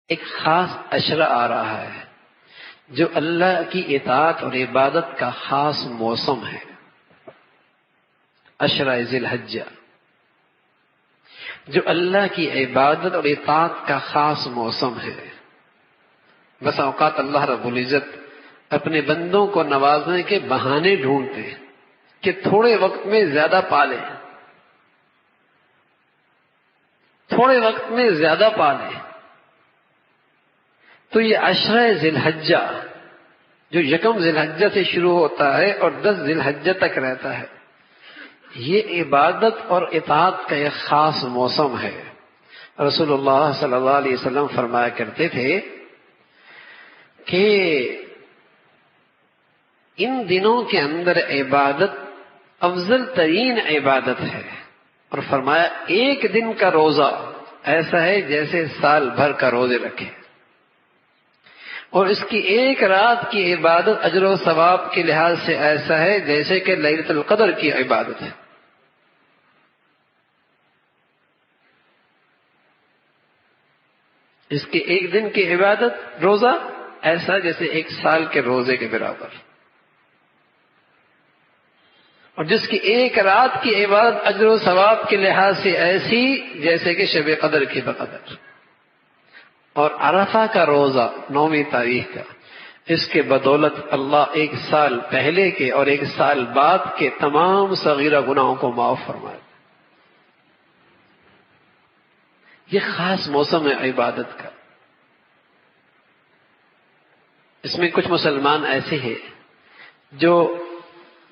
ایک خاص عشرہ آ رہا ہے جو اللہ کی اطاعت اور عبادت کا خاص موسم ہے، عشرہ ذی الحجہ، جو اللہ کی عبادت اور اطاعت کا خاص موسم ہے۔ بس اوقات اللہ رب العزت اپنے بندوں کو نوازنے کے بہانے ڈھونڈتے ہیں کہ تھوڑے وقت میں زیادہ پالیں، تھوڑے وقت میں زیادہ پالیں۔ تو یہ عشرہ ذی الحجہ جو یکم ذی الحجہ سے شروع ہوتا ہے اور 10 ذی الحجہ تک رہتا ہے، یہ عبادت اور اطاعت کا ایک خاص موسم ہے۔ رسول اللہ صلی اللہ علیہ وسلم فرمایا کرتے تھے کہ ان دنوں کے اندر عبادت افضل ترین عبادت ہے، اور فرمایا ایک دن کا روزہ ایسا ہے جیسے سال بھر کا روزے رکھے، اور اس کی ایک رات کی عبادت اجر و ثواب کے لحاظ سے ایسا ہے جیسے کہ لیلۃ القدر کی عبادت ہے۔ اس کی ایک دن کی عبادت روزہ ایسا جیسے ایک سال کے روزے کے برابر، اور جس کی ایک رات کی عبادت اجر و ثواب کے لحاظ سے ایسی جیسے کہ شب قدر کی بقدر۔ اور عرفہ کا روزہ 9ویں تاریخ کا، اس کے بدولت اللہ ایک سال پہلے کے اور ایک سال بعد کے تمام صغیرہ گناہوں کو معاف فرمائے۔ یہ خاص موسم ہے عبادت کا۔ اس میں کچھ مسلمان ایسے ہیں جو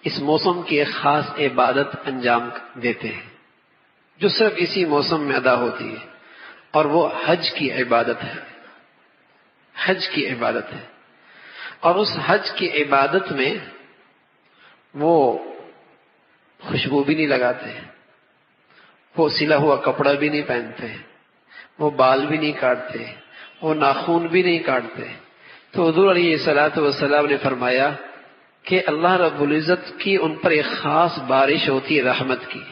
اس موسم کی ایک خاص عبادت انجام دیتے ہیں جو صرف اسی موسم میں ادا ہوتی ہے، اور وہ حج کی عبادت ہے۔ حج کی عبادت ہے، اور اس حج کی عبادت میں وہ خوشبو بھی نہیں لگاتے، وہ سلا ہوا کپڑا بھی نہیں پہنتے، وہ بال بھی نہیں کاٹتے، وہ ناخون بھی نہیں کاٹتے۔ تو حضور علیہ الصلوۃ والسلام نے فرمایا کہ اللہ رب العزت کی ان پر ایک خاص بارش ہوتی ہے رحمت کی،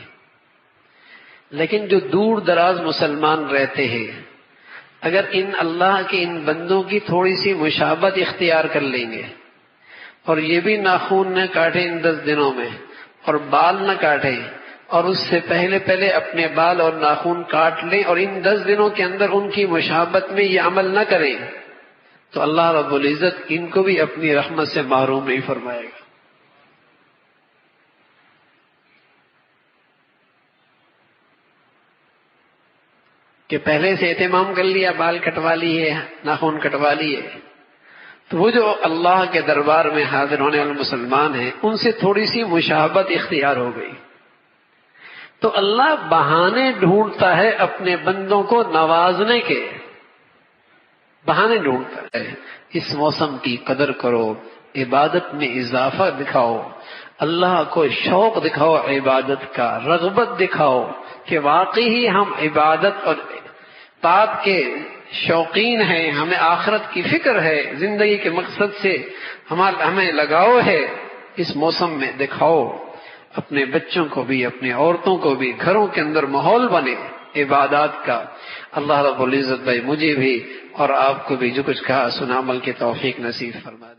لیکن جو دور دراز مسلمان رہتے ہیں اگر ان اللہ کے ان بندوں کی تھوڑی سی مشابہت اختیار کر لیں گے، اور یہ بھی ناخون نہ کاٹیں ان 10 دنوں میں، اور بال نہ کاٹیں، اور اس سے پہلے اپنے بال اور ناخون کاٹ لیں، اور ان 10 دنوں کے اندر ان کی مشابہت میں یہ عمل نہ کریں، تو اللہ رب العزت ان کو بھی اپنی رحمت سے محروم نہیں فرمائے گا۔ کہ پہلے سے اہتمام کر لیا، بال کٹوا لیے، ناخن کٹوا لیے، تو وہ جو اللہ کے دربار میں حاضر ہونے والے مسلمان ہیں ان سے تھوڑی سی مشابہت اختیار ہو گئی، تو اللہ بہانے ڈھونڈتا ہے اپنے بندوں کو نوازنے کے، بہانے ڈھونڈتا ہے۔ اس موسم کی قدر کرو، عبادت میں اضافہ دکھاؤ، اللہ کو شوق دکھاؤ، عبادت کا رغبت دکھاؤ کہ واقعی ہی ہم عبادت اور طاعت کے شوقین ہیں، ہمیں آخرت کی فکر ہے، زندگی کے مقصد سے ہمیں لگاؤ ہے۔ اس موسم میں دکھاؤ، اپنے بچوں کو بھی، اپنی عورتوں کو بھی، گھروں کے اندر ماحول بنے عبادات کا۔ اللہ رب العزت بھائی مجھے بھی اور آپ کو بھی جو کچھ کہا سنا عمل کی توفیق نصیب فرما۔